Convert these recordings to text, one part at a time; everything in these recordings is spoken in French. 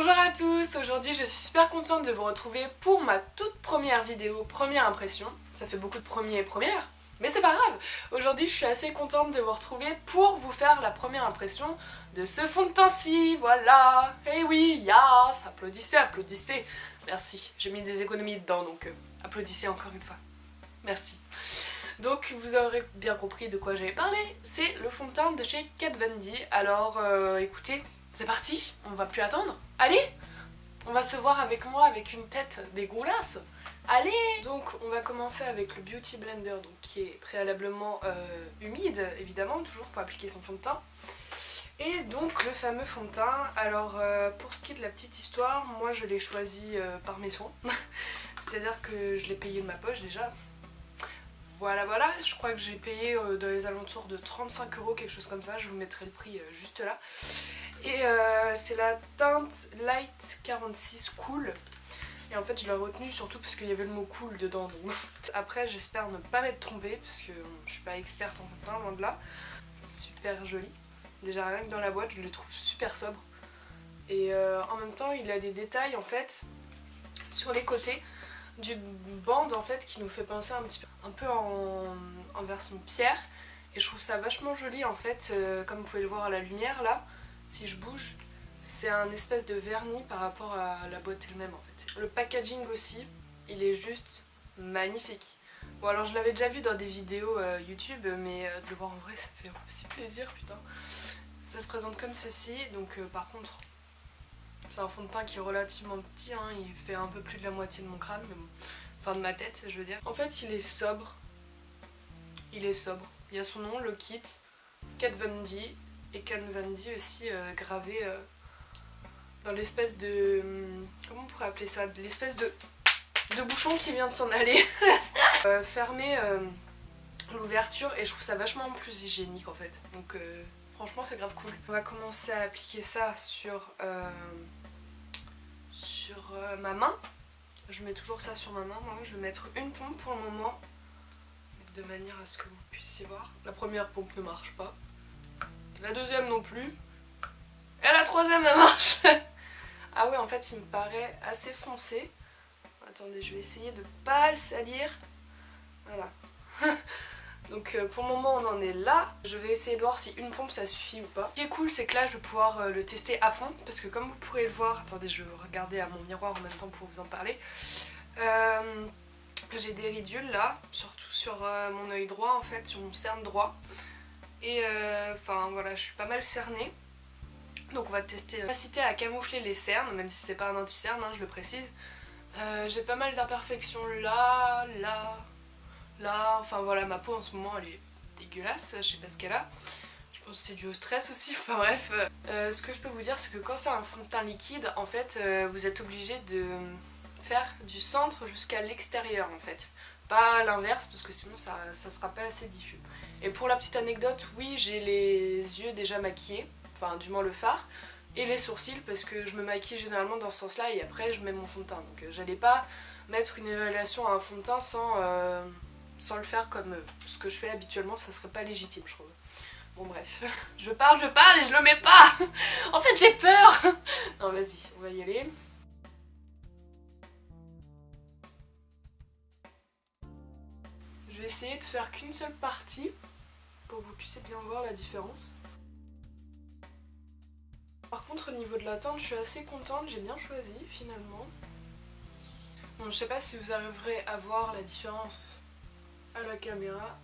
Bonjour à tous, aujourd'hui je suis super contente de vous retrouver pour ma toute première vidéo, première impression. Ça fait beaucoup de premiers et premières, mais c'est pas grave. Aujourd'hui je suis assez contente de vous retrouver pour vous faire la première impression de ce fond de teint-ci, voilà. Eh oui, yes, applaudissez, applaudissez. Merci, j'ai mis des économies dedans, donc applaudissez encore une fois. Merci. Donc vous aurez bien compris de quoi j'avais parlé, c'est le fond de teint de chez Kat Von D. Alors écoutez, c'est parti, on va plus attendre. Allez, on va se voir avec moi avec une tête dégueulasse. Allez! Donc on va commencer avec le Beauty Blender, donc, qui est préalablement humide, évidemment, toujours pour appliquer son fond de teint. Et donc le fameux fond de teint. Alors pour ce qui est de la petite histoire, moi je l'ai choisi par mes soins. C'est-à-dire que je l'ai payé de ma poche déjà. Voilà, voilà, je crois que j'ai payé dans les alentours de 35 €, quelque chose comme ça, je vous mettrai le prix juste là. Et c'est la teinte Light 46 Cool. Et en fait je l'ai retenue surtout parce qu'il y avait le mot cool dedans. Donc. Après j'espère ne pas m'être trompée parce que je suis pas experte en fond de teint, loin de là. Super joli. Déjà rien que dans la boîte je le trouve super sobre. Et en même temps il a des détails en fait sur les côtés du bande en fait qui nous fait penser un peu en version pierre, et je trouve ça vachement joli en fait, comme vous pouvez le voir à la lumière là, si je bouge, c'est un espèce de vernis par rapport à la boîte elle-même en fait. Le packaging aussi, il est juste magnifique. Bon alors je l'avais déjà vu dans des vidéos YouTube, mais de le voir en vrai ça fait aussi plaisir, putain. Ça se présente comme ceci, donc par contre c'est un fond de teint qui est relativement petit, hein, il fait un peu plus de la moitié de mon crâne, mais bon, enfin de ma tête je veux dire. En fait il est sobre, il est sobre. Il y a son nom, le kit, Kat Von D, et Kat Von D aussi gravé dans l'espèce de... comment on pourrait appeler ça? L'espèce de bouchon qui vient de s'en aller. Fermer l'ouverture, et je trouve ça vachement plus hygiénique en fait. Donc franchement c'est grave cool. On va commencer à appliquer ça sur ma main. Je mets toujours ça sur ma main, moi je vais mettre une pompe pour le moment, de manière à ce que vous puissiez voir. La première pompe ne marche pas, la deuxième non plus, et la troisième elle marche. Ah ouais, en fait il me paraît assez foncé. Attendez, je vais essayer de pas le salir. Voilà. Donc pour le moment on en est là. Je vais essayer de voir si une pompe ça suffit ou pas. Ce qui est cool c'est que là je vais pouvoir le tester à fond, parce que comme vous pourrez le voir, attendez je vais regarder à mon miroir en même temps pour vous en parler. J'ai des ridules là, surtout sur mon œil droit en fait, sur mon cerne droit. Et enfin voilà, je suis pas mal cernée. Donc on va tester la capacité à camoufler les cernes, même si c'est pas un anti-cerne, hein, je le précise. J'ai pas mal d'imperfections là, là, enfin voilà, ma peau en ce moment elle est dégueulasse, je sais pas ce qu'elle a. Je pense que c'est dû au stress aussi, enfin bref. Ce que je peux vous dire c'est que quand c'est un fond de teint liquide, en fait vous êtes obligé de faire du centre jusqu'à l'extérieur en fait. Pas l'inverse parce que sinon ça sera pas assez diffus. Et pour la petite anecdote, oui j'ai les yeux déjà maquillés, enfin du moins le fard, et les sourcils parce que je me maquille généralement dans ce sens là et après je mets mon fond de teint. Donc j'allais pas mettre une évaluation à un fond de teint sans le faire comme ce que je fais habituellement, ça serait pas légitime je trouve. Bon bref, je parle et je le mets pas. En fait j'ai peur. Non vas-y, on va y aller. Je vais essayer de faire qu'une seule partie pour que vous puissiez bien voir la différence. Par contre au niveau de la teinte je suis assez contente, j'ai bien choisi finalement. Bon, je sais pas si vous arriverez à voir la différence à la caméra.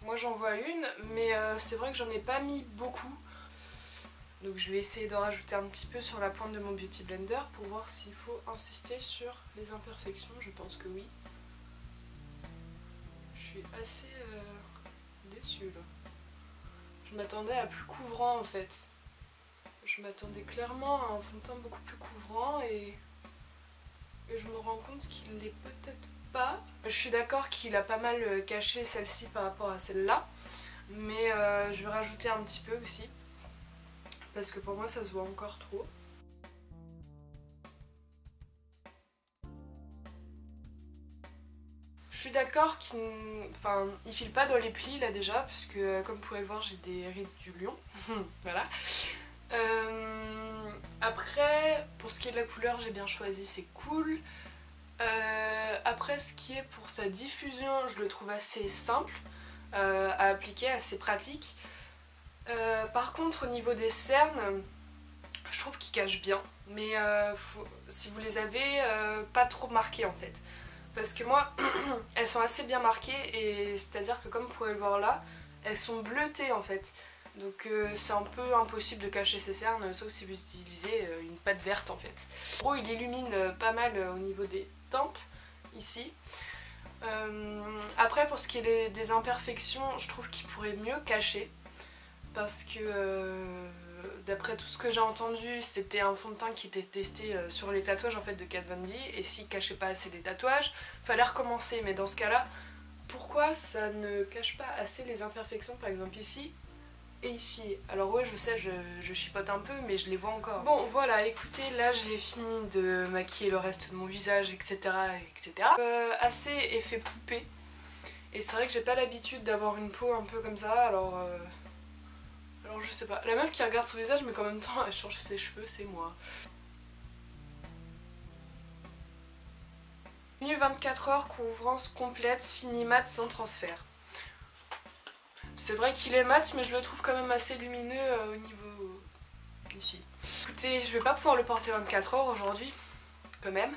Moi j'en vois une, mais c'est vrai que j'en ai pas mis beaucoup. Donc je vais essayer de rajouter un petit peu sur la pointe de mon Beauty Blender pour voir s'il faut insister sur les imperfections. Je pense que oui. Je suis assez déçue là. Je m'attendais à plus couvrant en fait. Je m'attendais clairement à un fond de teint beaucoup plus couvrant et je me rends compte qu'il l'est peut-être pas. Je suis d'accord qu'il a pas mal caché celle-ci par rapport à celle-là, mais je vais rajouter un petit peu aussi parce que pour moi ça se voit encore trop. Je suis d'accord qu'il file pas dans les plis là déjà, parce que comme vous pouvez le voir j'ai des rides du lion. Voilà. Après, pour ce qui est de la couleur, j'ai bien choisi, c'est cool. Après, ce qui est pour sa diffusion, je le trouve assez simple à appliquer, assez pratique. Par contre, au niveau des cernes, je trouve qu'ils cachent bien. Mais si vous les avez, pas trop marquées en fait. Parce que moi, elles sont assez bien marquées et c'est-à-dire que comme vous pouvez le voir là, elles sont bleutées en fait. Donc c'est un peu impossible de cacher ces cernes, sauf si vous utilisez une pâte verte en fait. En gros, il illumine pas mal au niveau des tempes, ici. Après, pour ce qui est des imperfections, je trouve qu'il pourrait mieux cacher. Parce que d'après tout ce que j'ai entendu, c'était un fond de teint qui était testé sur les tatouages en fait de Kat Von D, et s'il cachait pas assez les tatouages, fallait recommencer. Mais dans ce cas-là, pourquoi ça ne cache pas assez les imperfections, par exemple ici et ici? Alors ouais, je sais, je chipote un peu, mais je les vois encore. Bon voilà, écoutez, là j'ai fini de maquiller le reste de mon visage, etc. etc. Assez effet poupée. Et c'est vrai que j'ai pas l'habitude d'avoir une peau un peu comme ça, alors je sais pas. La meuf qui regarde son visage mais qu'en même temps elle change ses cheveux, c'est moi. Tenue 24 heures, couvrance complète, fini mat sans transfert. C'est vrai qu'il est mat mais je le trouve quand même assez lumineux au niveau ici. Écoutez, je vais pas pouvoir le porter 24 heures aujourd'hui, quand même.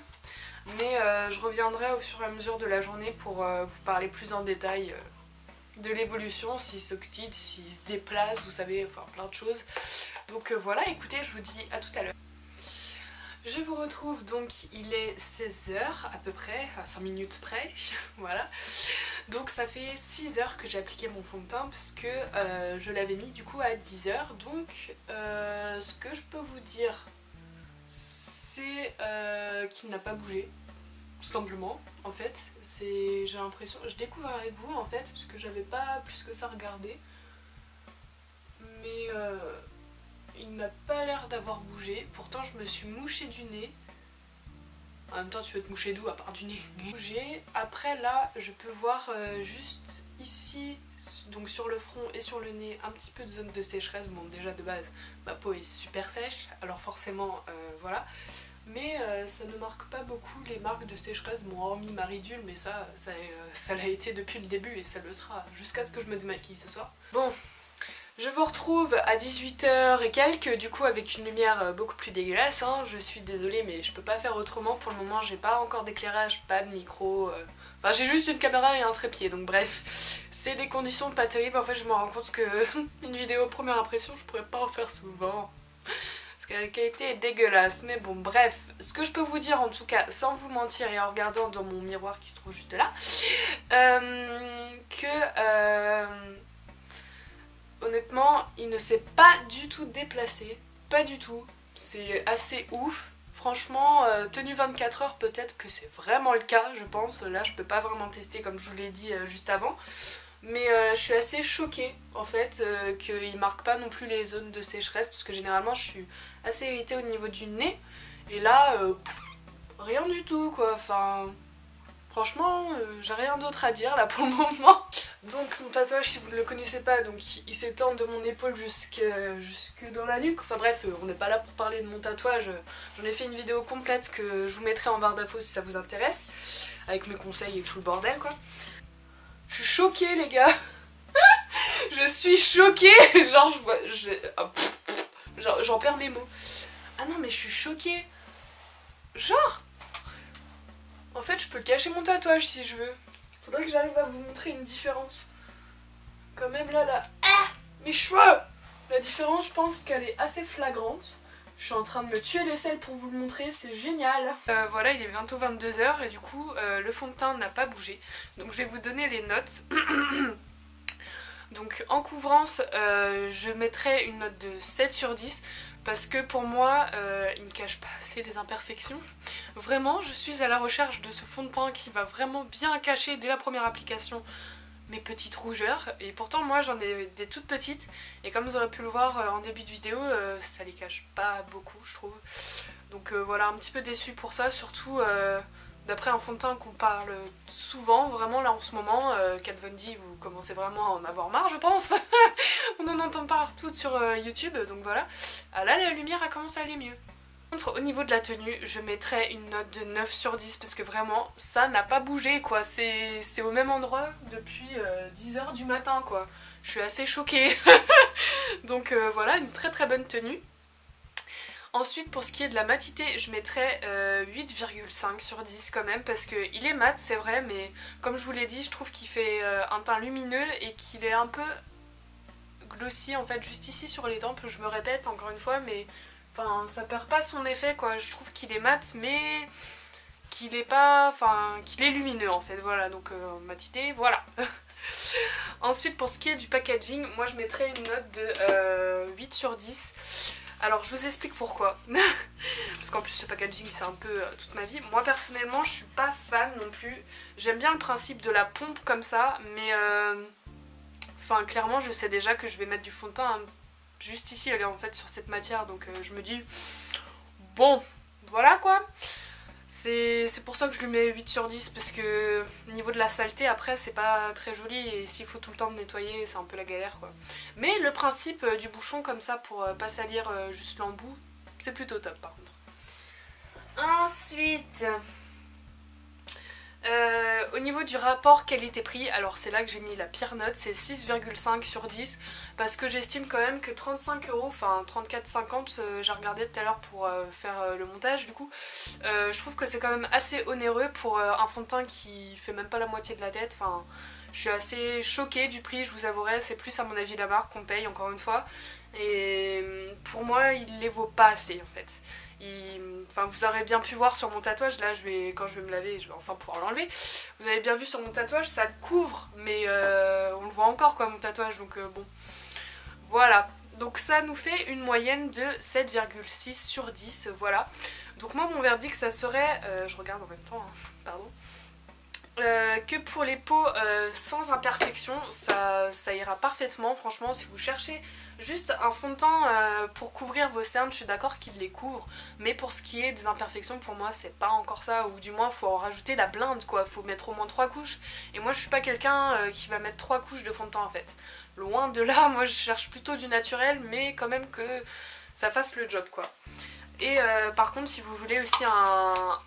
Mais je reviendrai au fur et à mesure de la journée pour vous parler plus en détail de l'évolution, s'il s'oxyde, s'il se déplace, vous savez, enfin plein de choses. Donc voilà, écoutez, je vous dis à tout à l'heure. Je vous retrouve donc, il est 16h à peu près, à 5 minutes près, voilà. Donc ça fait 6 heures que j'ai appliqué mon fond de teint puisque je l'avais mis du coup à 10 heures. Donc ce que je peux vous dire, c'est qu'il n'a pas bougé. Tout simplement, en fait, j'ai l'impression, je découvre avec vous en fait, parce que j'avais pas plus que ça regardé, mais il n'a pas l'air d'avoir bougé. Pourtant je me suis mouchée du nez. En même temps, tu veux te moucher d'où à part du nez? Bougé. Après là, je peux voir juste ici, donc sur le front et sur le nez, un petit peu de zone de sécheresse. Bon, déjà de base, ma peau est super sèche, alors forcément, voilà. Mais ça ne marque pas beaucoup les marques de sécheresse, bon hormis ma ridule, mais ça l'a été depuis le début et ça le sera jusqu'à ce que je me démaquille ce soir. Bon, je vous retrouve à 18h et quelques, du coup avec une lumière beaucoup plus dégueulasse, hein. Je suis désolée mais je peux pas faire autrement pour le moment, j'ai pas encore d'éclairage, pas de micro, enfin j'ai juste une caméra et un trépied, donc bref, c'est des conditions pas terribles. En fait je me rends compte que une vidéo première impression je pourrais pas en faire souvent. Parce que la qualité est dégueulasse, mais bon bref, ce que je peux vous dire en tout cas, sans vous mentir et en regardant dans mon miroir qui se trouve juste là, honnêtement il ne s'est pas du tout déplacé, pas du tout, c'est assez ouf. Franchement, tenue 24 heures, peut-être que c'est vraiment le cas, je pense. Là je peux pas vraiment tester comme je vous l'ai dit juste avant. Mais je suis assez choquée en fait qu'il marque pas non plus les zones de sécheresse, parce que généralement je suis assez irritée au niveau du nez, et là rien du tout quoi, enfin franchement j'ai rien d'autre à dire là pour le moment. Donc mon tatouage, si vous ne le connaissez pas, donc il s'étend de mon épaule jusque dans la nuque, enfin bref on n'est pas là pour parler de mon tatouage, j'en ai fait une vidéo complète que je vous mettrai en barre d'infos si ça vous intéresse, avec mes conseils et tout le bordel quoi. Je suis choquée les gars. Je suis choquée. Genre je vois... J'en perds mes mots. Ah non mais je suis choquée. Genre en fait je peux cacher mon tatouage si je veux. Faudrait que j'arrive à vous montrer une différence. Quand même là. Ah, mes cheveux. La différence je pense qu'elle est assez flagrante. Je suis en train de me tuer les selles pour vous le montrer, c'est génial. Voilà, il est bientôt 22h et du coup le fond de teint n'a pas bougé. Donc je vais vous donner les notes. Donc en couvrance, je mettrai une note de 7 sur 10 parce que pour moi, il ne cache pas assez les imperfections. Vraiment, je suis à la recherche de ce fond de teint qui va vraiment bien cacher dès la première application mes petites rougeurs, et pourtant moi j'en ai des toutes petites et comme vous aurez pu le voir en début de vidéo, ça les cache pas beaucoup je trouve. Donc voilà, un petit peu déçue pour ça, surtout d'après un fond de teint qu'on parle souvent, vraiment là en ce moment, Kat Von D, vous commencez vraiment à en avoir marre je pense. On en entend partout sur YouTube, donc voilà. Ah là, la lumière a commencé à aller mieux. Au niveau de la tenue, je mettrais une note de 9 sur 10 parce que vraiment, ça n'a pas bougé quoi. C'est au même endroit depuis 10 h du matin quoi. Je suis assez choquée. Donc voilà, une très très bonne tenue. Ensuite, pour ce qui est de la matité, je mettrais 8,5 sur 10 quand même parce qu'il est mat, c'est vrai, mais comme je vous l'ai dit, je trouve qu'il fait un teint lumineux et qu'il est un peu glossy en fait, juste ici sur les tempes. Je me répète encore une fois, mais enfin, ça perd pas son effet quoi. Je trouve qu'il est mat, mais qu'il est pas, enfin, qu'il est lumineux en fait. Voilà, donc matité, voilà. Ensuite, pour ce qui est du packaging, moi je mettrais une note de 8 sur 10. Alors je vous explique pourquoi. Parce qu'en plus le packaging c'est un peu toute ma vie. Moi personnellement je suis pas fan non plus. J'aime bien le principe de la pompe comme ça, mais enfin clairement je sais déjà que je vais mettre du fond de teint juste ici, elle est en fait sur cette matière, donc je me dis bon voilà quoi. C'est pour ça que je lui mets 8 sur 10 parce que au niveau de la saleté après c'est pas très joli et s'il faut tout le temps de nettoyer c'est un peu la galère quoi. Mais le principe du bouchon comme ça pour pas salir juste l'embout c'est plutôt top par contre. Ensuite au niveau du rapport qualité-prix, alors c'est là que j'ai mis la pire note, c'est 6,5 sur 10 parce que j'estime quand même que 35 €, enfin 34,50 j'ai regardé tout à l'heure pour faire le montage du coup, je trouve que c'est quand même assez onéreux pour un fond de teint qui fait même pas la moitié de la tête, enfin je suis assez choquée du prix, je vous avouerai, c'est plus à mon avis la marque qu'on paye encore une fois et pour moi il les vaut pas assez en fait. Enfin, vous aurez bien pu voir sur mon tatouage, là quand je vais me laver, je vais enfin pouvoir l'enlever. Vous avez bien vu sur mon tatouage, ça le couvre, mais on le voit encore quoi mon tatouage, donc bon. Voilà, donc ça nous fait une moyenne de 7,6 sur 10, voilà. Donc moi mon verdict ça serait, je regarde en même temps, hein, pardon. Que pour les peaux sans imperfection, ça ira parfaitement. Franchement, si vous cherchez juste un fond de teint pour couvrir vos cernes, je suis d'accord qu'il les couvre. Mais pour ce qui est des imperfections, pour moi, c'est pas encore ça. Ou du moins, faut en rajouter la blinde, quoi. Faut mettre au moins 3 couches. Et moi, je suis pas quelqu'un qui va mettre 3 couches de fond de teint, en fait. Loin de là, moi, je cherche plutôt du naturel, mais quand même que ça fasse le job, quoi. Et par contre, si vous voulez aussi un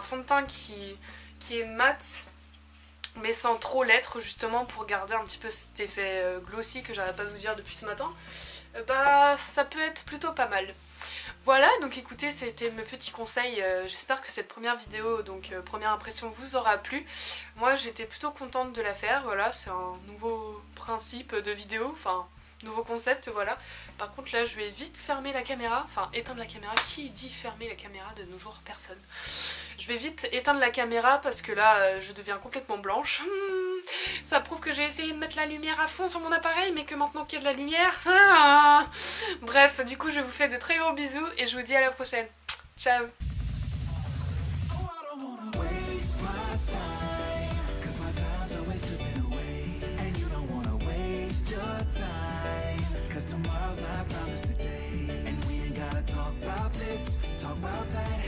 fond de teint qui est mat mais sans trop l'être justement pour garder un petit peu cet effet glossy que j'arrête pas de vous dire depuis ce matin, bah ça peut être plutôt pas mal. Voilà, donc écoutez, c'était mes petits conseils, j'espère que cette première vidéo, donc première impression, vous aura plu. Moi j'étais plutôt contente de la faire, voilà, c'est un nouveau principe de vidéo, enfin nouveau concept, voilà. Par contre là je vais vite fermer la caméra, enfin éteindre la caméra. Qui dit fermer la caméra de nos jours? Personne. Je vais vite éteindre la caméra parce que là je deviens complètement blanche. Ça prouve que j'ai essayé de mettre la lumière à fond sur mon appareil mais que maintenant qu'il y a de la lumière... Bref, du coup je vous fais de très gros bisous et je vous dis à la prochaine. Ciao. Tomorrow's not promised today, and we ain't gotta talk about this, talk about that.